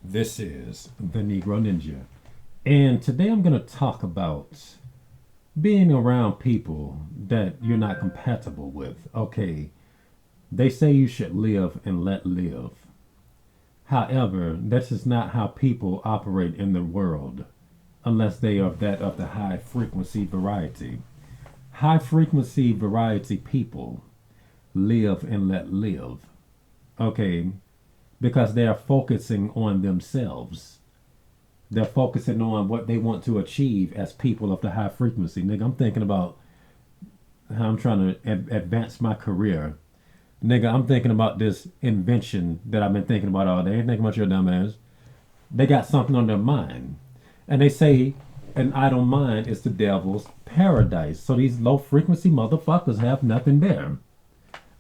This is the Negro Ninja. And today I'm going to talk about being around people that you're not compatible with. Okay, they say you should live and let live. However, this is not how people operate in the world unless they are that of the high frequency variety. High frequency variety people live and let live. Okay, because they are focusing on themselves. They're focusing on what they want to achieve as people of the high frequency. Nigga, I'm thinking about how I'm trying to advance my career. Nigga, I'm thinking about this invention that I've been thinking about all day. Think about your dumb ass. They got something on their mind. And they say an idle mind is the devil's paradise. So these low frequency motherfuckers have nothing there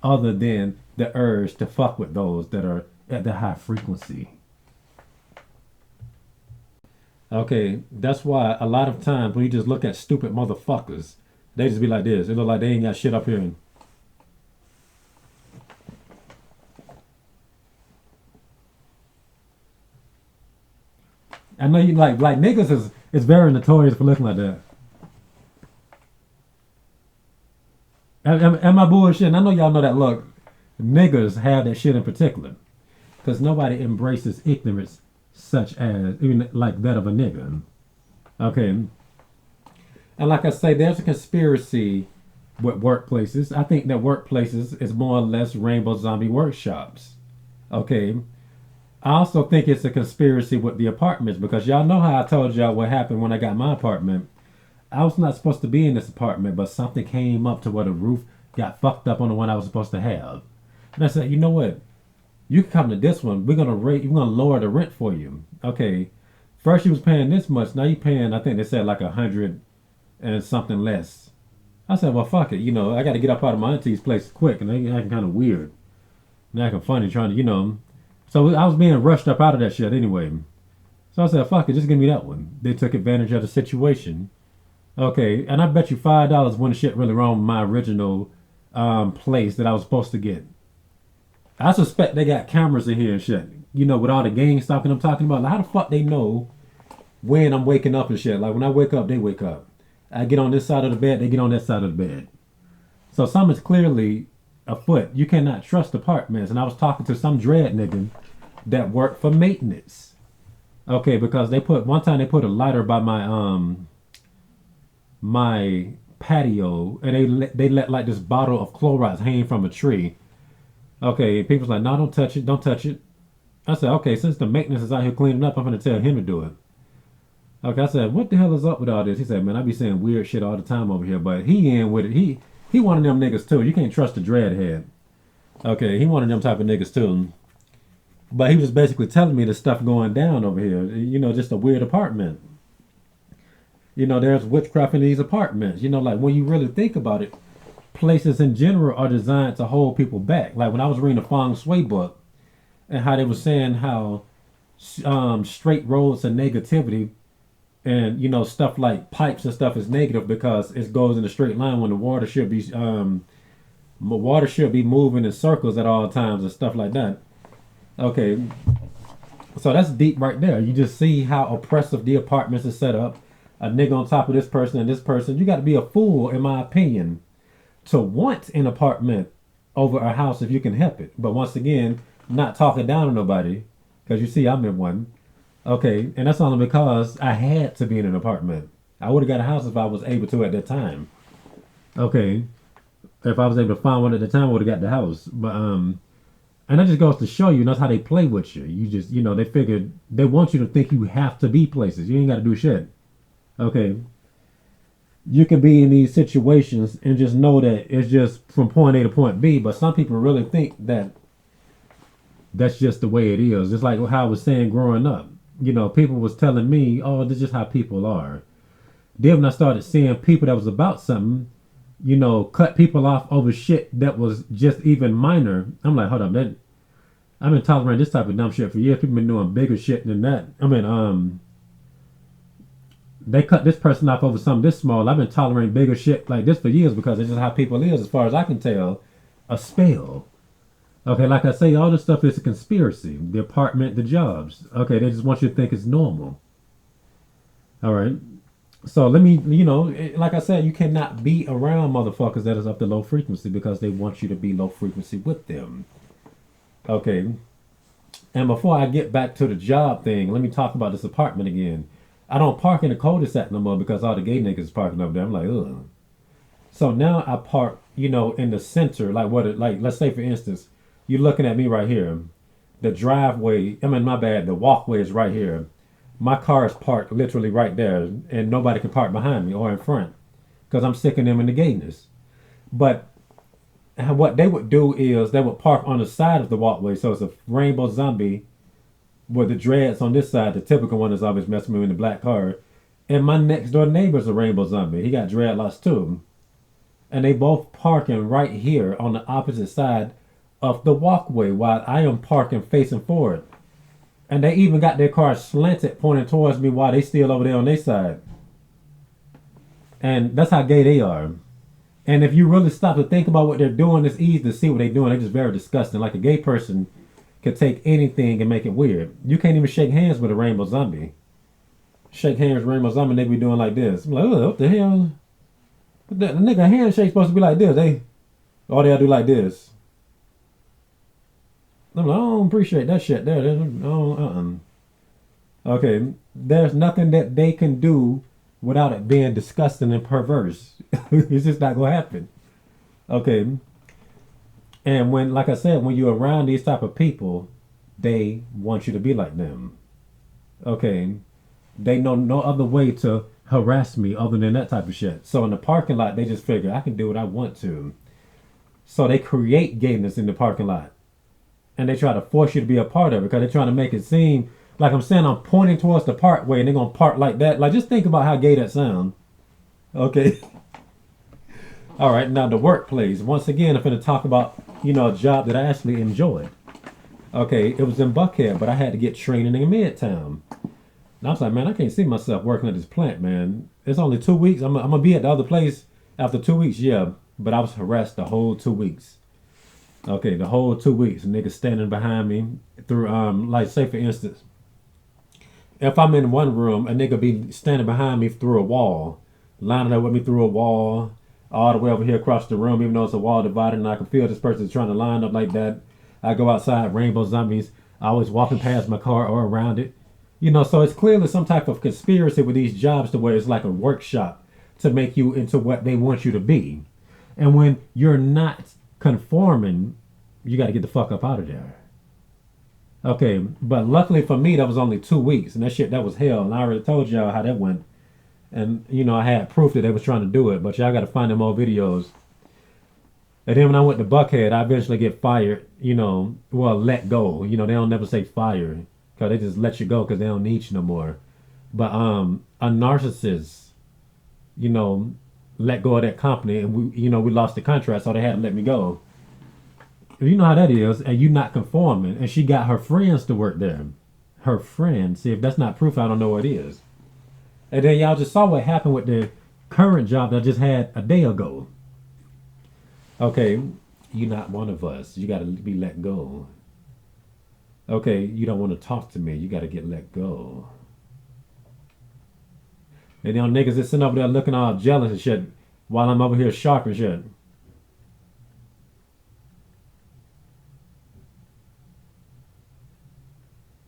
other than the urge to fuck with those that are at the high frequency. Okay, that's why a lot of times when you just look at stupid motherfuckers, they just be like this. It look like they ain't got shit up here. And I know you like niggas is very notorious for looking like that. Am I bullshitting? I know y'all know that look. Niggas have that shit in particular. Because nobody embraces ignorance such as, even like that of a nigga. Okay. And like I say, there's a conspiracy with workplaces. I think that workplaces is more or less rainbow zombie workshops. Okay. I also think it's a conspiracy with the apartments because y'all know how I told y'all what happened when I got my apartment. I was not supposed to be in this apartment, but something came up to where the roof got fucked up on the one I was supposed to have. And I said, you know what? You can come to this one. We're gonna lower the rent for you. Okay. First you was paying this much. Now you paying, I think they said like 100 and something less. I said, well, fuck it. I got to get up out of my auntie's place quick, and they acting kind of weird, and acting funny, trying to. So I was being rushed up out of that shit anyway. So I said, fuck it, just give me that one. They took advantage of the situation. Okay, and I bet you $5 when the shit really wrong with my original place that I was supposed to get. I suspect they got cameras in here and shit. With all the gang stalking I'm talking about. Like, how the fuck they know when I'm waking up and shit? Like when I wake up, they wake up. I get on this side of the bed, they get on that side of the bed. So something's clearly afoot. You cannot trust apartments. And I was talking to some dread nigga that worked for maintenance. Okay, because one time they put a lighter by my patio, and they let like this bottle of Clorox hang from a tree. Okay, people's like, no, don't touch it, don't touch it. I said, okay, since the maintenance is out here cleaning up, I'm gonna tell him to do it. Okay, I said, what the hell is up with all this? He said, man, I be saying weird shit all the time over here, but he in with it. He one of them niggas too. You can't trust the dreadhead. Okay, he one of them type of niggas too. But he was basically telling me the stuff going down over here. Just a weird apartment. There's witchcraft in these apartments. Like when you really think about it, places in general are designed to hold people back. Like when I was reading the Feng Shui book and how they were saying how straight roads are negativity, and stuff like pipes and stuff is negative because it goes in a straight line when the water should be moving in circles at all times and stuff like that. Okay, so that's deep right there. You just see how oppressive the apartments are set up. A nigga on top of this person and this person. You got to be a fool, in my opinion, to want an apartment over a house if you can help it. But once again, not talking down to nobody, because you see I'm in one. Okay, and that's only because I had to be in an apartment. I would have got a house if I was able to at that time. Okay, if I was able to find one at the time, I would have got the house. But and that just goes to show you that's how they play with you. You just they figured they want you to think you have to be places. You ain't got to do shit. Okay, you can be in these situations and just know that it's just from point A to point B. But some people really think that that's just the way it is. Just like how I was saying growing up. People was telling me, oh, this is just how people are. Then when I started seeing people that was about something, cut people off over shit that was just even minor. I'm like, hold up, I've been tolerating this type of dumb shit for years. People been doing bigger shit than that. They cut this person off over something this small. I've been tolerating bigger shit like this for years because it's just how people is, as far as I can tell. A spell. Okay, like I say, all this stuff is a conspiracy. The apartment, the jobs. Okay, they just want you to think it's normal. All right. So let me, like I said, you cannot be around motherfuckers that is up to low frequency because they want you to be low frequency with them. Okay. And before I get back to the job thing, let me talk about this apartment again. I don't park in the cul-de-sac no more because all the gay niggas parking up there. I'm like, ugh. So now I park, in the center, like like let's say for instance, you're looking at me right here. The driveway, I mean, my bad, the walkway is right here. My car is parked literally right there, and nobody can park behind me or in front because I'm sticking them in the gayness. But what they would do is they would park on the side of the walkway, so it's a rainbow zombie with the dreads on this side. The typical one is always messing with me in the black car. And my next door neighbor's a rainbow zombie. He got dreadlocks too. And they both parking right here on the opposite side of the walkway while I am parking facing forward. And they even got their cars slanted pointing towards me while they still over there on their side. And that's how gay they are. And if you really stop to think about what they're doing, it's easy to see what they're doing. They're just very disgusting. Like a gay person could take anything and make it weird. You can't even shake hands with a rainbow zombie. Shake hands with a rainbow zombie, they be doing like this. I'm like, oh, what the hell? The nigga handshake supposed to be like this. All they gotta do like this. I'm like, I don't appreciate that shit there. Okay, there's nothing that they can do without it being disgusting and perverse. It's just not gonna happen. Okay, and when, like I said, when you're around these type of people, they want you to be like them. Okay, they know no other way to harass me other than that type of shit. So in the parking lot, they just figure I can do what I want to. So they create gayness in the parking lot, and they try to force you to be a part of it because they're trying to make it seem like I'm saying I'm pointing towards the parkway and they're gonna park like that. Like just think about how gay that sounds. Okay. All right. Now the workplace. Once again, I'm gonna talk about a job that I actually enjoyed. Okay, it was in Buckhead, but I had to get training in Midtown. And I was like, man, I can't see myself working at this plant, man. It's only 2 weeks. I'm gonna be at the other place after 2 weeks, yeah. But I was harassed the whole 2 weeks. Okay, the whole 2 weeks, niggas standing behind me through like say for instance, if I'm in one room, a nigga be standing behind me through a wall, lining up with me through a wall, all the way over here across the room, even though it's a wall divided, and I can feel this person trying to line up like that. I go outside, rainbow zombies. I always walking past my car or around it. So it's clearly some type of conspiracy with these jobs to where it's like a workshop to make you into what they want you to be. And when you're not conforming, you got to get the fuck up out of there. Okay, but luckily for me, that was only 2 weeks, and that was hell. And I already told y'all how that went. And I had proof that they was trying to do it, but y'all got to find them more videos. And then when I went to Buckhead, I eventually get fired. Well, let go. They don't never say fire because they just let you go because they don't need you no more. But a narcissist, let go of that company, and we lost the contract, so they had to let me go. You know how that is, and you not conforming. And she got her friends to work there. Her friends. See, if that's not proof, I don't know what is. And then y'all just saw what happened with the current job that I just had a day ago. Okay, you're not one of us. You got to be let go. Okay, you don't want to talk to me. You got to get let go. And then niggas is sitting over there looking all jealous and shit while I'm over here sharp and shit.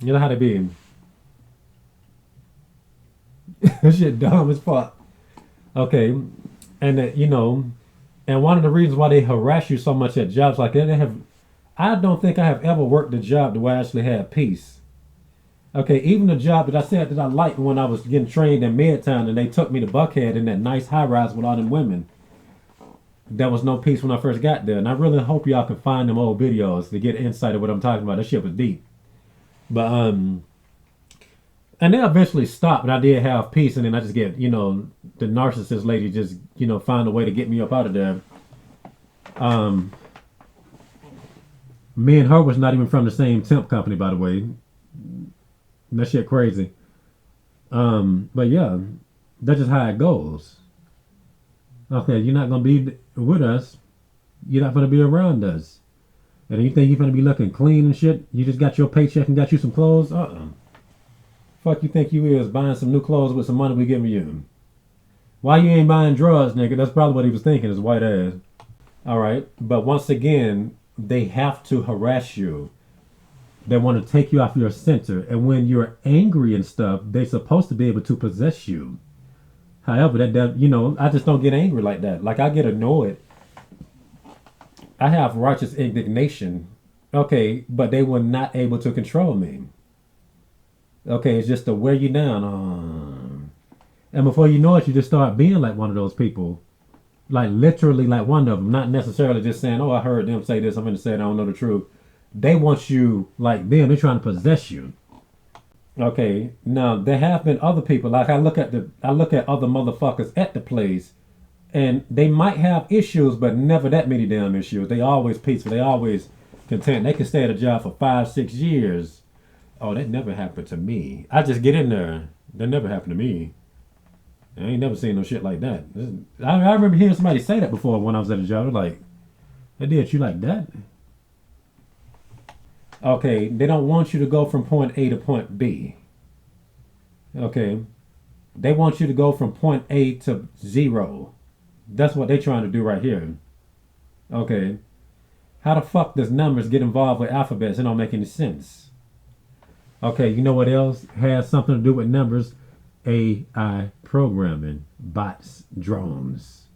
You know how they be. That shit dumb as fuck. Okay, and and one of the reasons why they harass you so much at jobs like that, I don't think I have ever worked a job where I actually had peace. Okay, even the job that I said that I liked when I was getting trained in Midtown and they took me to Buckhead in that nice high rise with all them women. There was no peace when I first got there. And I really hope y'all can find them old videos to get insight of what I'm talking about. That shit was deep. But and they eventually stopped, but I did have peace, and then I just get, the narcissist lady just, find a way to get me up out of there. Me and her was not even from the same temp company, by the way. That shit crazy. But yeah, that's just how it goes. Okay, you're not gonna be with us. You're not gonna be around us. And you think you're gonna be looking clean and shit? You just got your paycheck and got you some clothes? Fuck you think you is buying some new clothes with some money we giving you? Why you ain't buying drugs, nigga? That's probably what he was thinking, his white ass. Alright. But once again, they have to harass you. They want to take you off your center. And when you're angry and stuff, they're supposed to be able to possess you. However, I just don't get angry like that. Like, I get annoyed. I have righteous indignation. Okay, but they were not able to control me. Okay, it's just to wear you down. And before you know it, you just start being like one of those people. Like, literally like one of them. Not necessarily just saying, oh, I heard them say this, I'm going to say it, I don't know the truth. They want you like them. They're trying to possess you. Okay, now there have been other people. Like, I look at other motherfuckers at the place, and they might have issues, but never that many damn issues. They always peaceful. They always content. They can stay at a job for 5-6 years. Oh, that never happened to me. I just get in there. That never happened to me. I ain't never seen no shit like that. I remember hearing somebody say that before when I was at a job. They're like, they did you like that? Okay, they don't want you to go from point A to point B. Okay, they want you to go from point A to 0. That's what they're trying to do right here. Okay, how the fuck does numbers get involved with alphabets? It don't make any sense. Okay, you know what else has something to do with numbers? AI programming, bots, drones.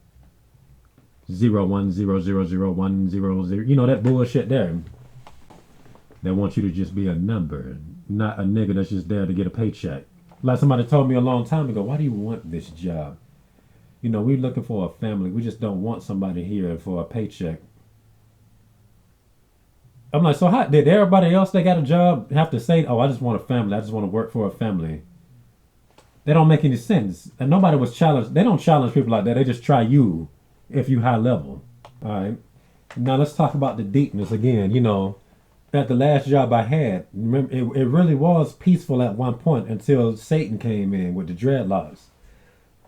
010001000. You know that bullshit there. They want you to just be a number, not a nigga that's just there to get a paycheck. Like somebody told me a long time ago, why do you want this job? You know, we're looking for a family. We just don't want somebody here for a paycheck. I'm like, so how did everybody else that got a job have to say, oh, I just want a family. I just want to work for a family. They don't make any sense. And nobody was challenged. They don't challenge people like that. They just try you if you high level. All right. Now let's talk about the deepness again. You know, at the last job I had, remember, it really was peaceful at one point until Satan came in with the dreadlocks.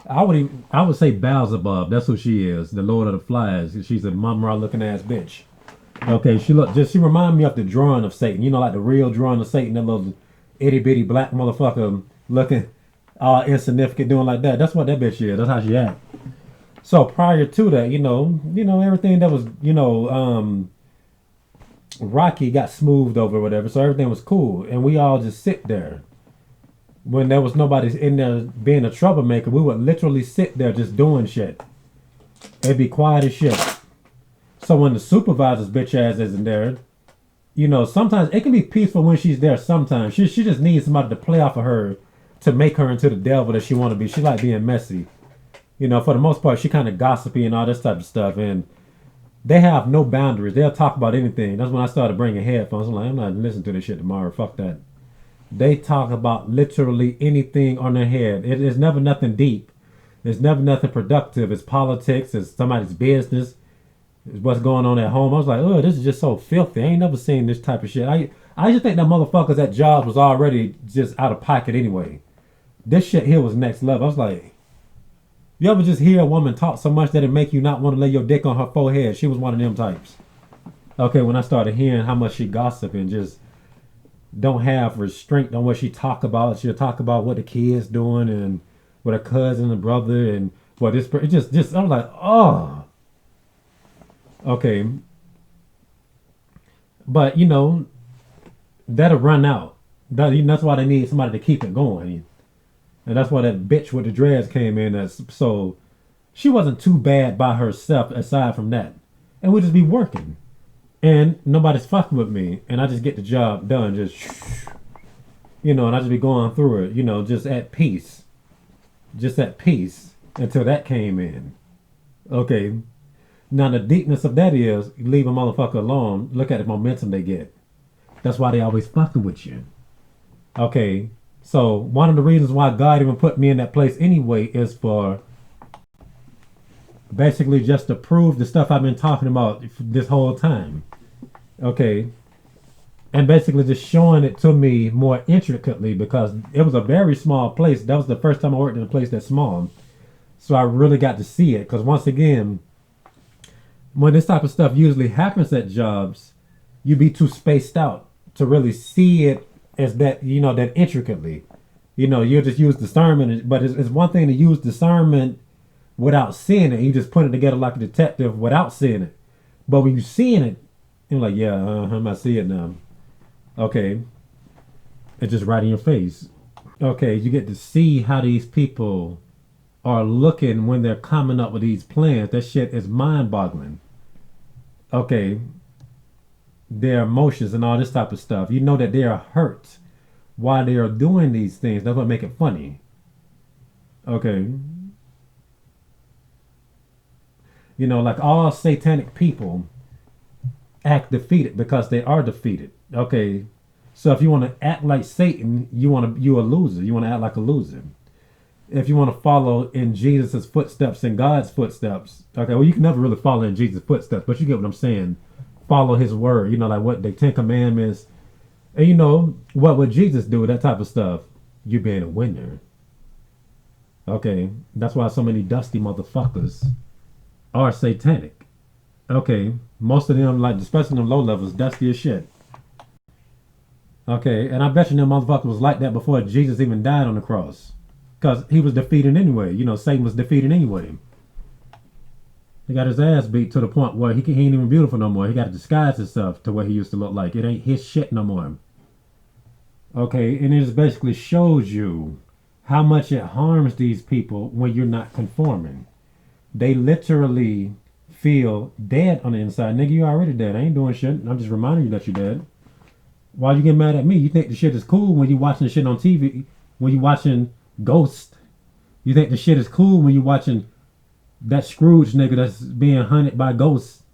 I would say Beelzebub. That's who she is, the Lord of the Flies. She's a mum-ra looking ass bitch. Okay, she reminded me of the drawing of Satan. You know, like the real drawing of Satan, that little itty bitty black motherfucker looking all insignificant, doing like that. That's what that bitch is. That's how she act. So prior to that, you know, everything that was, rocky got smoothed over or whatever, so everything was cool, and we all just sit there. When there was nobody in there being a troublemaker, we would literally sit there just doing shit. It'd be quiet as shit. So when the supervisor's bitch ass isn't there, you know, sometimes it can be peaceful when she's there. Sometimes she just needs somebody to play off of her to make her into the devil that she want to be. She like being messy. You know, for the most part, she kind of gossipy and all this type of stuff, and they have no boundaries. They'll talk about anything. That's when I started bringing headphones. I'm like, I'm not listening to this shit tomorrow. Fuck that. They talk about literally anything on their head. It's never nothing deep. It's never nothing productive. It's politics. It's somebody's business. It's what's going on at home. I was like, oh, this is just so filthy. I ain't never seen this type of shit. I just think that motherfuckers at jobs was already just out of pocket anyway. This shit here was next level. I was like, you ever just hear a woman talk so much that it make you not want to lay your dick on her forehead? She was one of them types. Okay, when I started hearing how much she gossip and just don't have restraint on what she talk about. She'll talk about what the kids doing and what her cousin and brother and what this it just I'm like, oh. Okay. But you know, that'll run out. That's why they need somebody to keep it going. And that's why that bitch with the dreads came in. So she wasn't too bad by herself aside from that. And we'd just be working. And nobody's fucking with me. And I just get the job done. Just, and I just be going through it, just at peace. Just at peace until that came in. Okay. Now the deepness of that is, you leave a motherfucker alone, look at the momentum they get. That's why they always fucking with you. Okay. So one of the reasons why God even put me in that place anyway is for basically just to prove the stuff I've been talking about this whole time. Okay. And basically just showing it to me more intricately because it was a very small place. That was the first time I worked in a place that small. So I really got to see it. Because once again, when this type of stuff usually happens at jobs, you be too spaced out to really see it as that, that intricately. You'll just use discernment, but it's one thing to use discernment without seeing it. You just put it together like a detective without seeing it. But when you're seeing it, you're like, yeah, I see it now. Okay. It's just right in your face. Okay, you get to see how these people are looking when they're coming up with these plans. That shit is mind boggling. Okay, their emotions and all this type of stuff. You know that they are hurt while they are doing these things. That's what make it funny. Okay. Like all satanic people act defeated because they are defeated. Okay. So if you want to act like Satan, you a loser. You want to act like a loser. If you want to follow in Jesus' footsteps and God's footsteps, okay, well you can never really follow in Jesus' footsteps, but you get what I'm saying. Follow his word, like what the Ten Commandments. And what would Jesus do, that type of stuff? You being a winner. Okay. That's why so many dusty motherfuckers are satanic. Okay. Most of them, like especially them low levels, dusty as shit. Okay, and I bet you them motherfuckers was like that before Jesus even died on the cross. Because he was defeated anyway. Satan was defeated anyway. He got his ass beat to the point where he ain't even beautiful no more. He got to disguise himself to what he used to look like. It ain't his shit no more. Okay, and it just basically shows you how much it harms these people when you're not conforming. They literally feel dead on the inside. Nigga, you already dead. I ain't doing shit. I'm just reminding you that you're dead. Why you get mad at me? You think the shit is cool when you watching the shit on TV? When you watching Ghost? You think the shit is cool when you watching that Scrooge nigga that's being hunted by ghosts?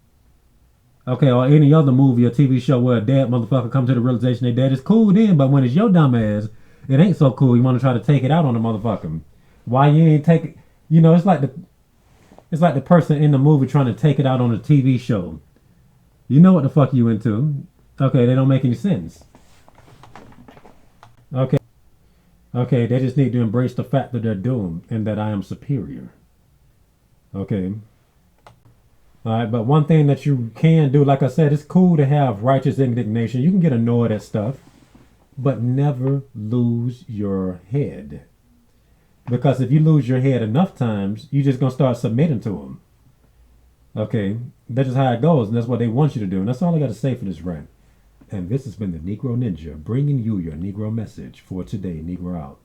Okay, or any other movie or TV show where a dead motherfucker comes to the realization they dead. It's cool then, but when it's your dumb ass, it ain't so cool. You want to try to take it out on the motherfucker. Why you ain't take it? It's like the person in the movie trying to take it out on a TV show. You know what the fuck you into. Okay, they don't make any sense. Okay. Okay, they just need to embrace the fact that they're doomed and that I am superior. Okay. Alright, but one thing that you can do, like I said, it's cool to have righteous indignation. You can get annoyed at stuff, but never lose your head. Because if you lose your head enough times, you're just going to start submitting to them. Okay, that's just how it goes, and that's what they want you to do. And that's all I got to say for this rant. And this has been the Negro Ninja, bringing you your Negro message for today. Negro out.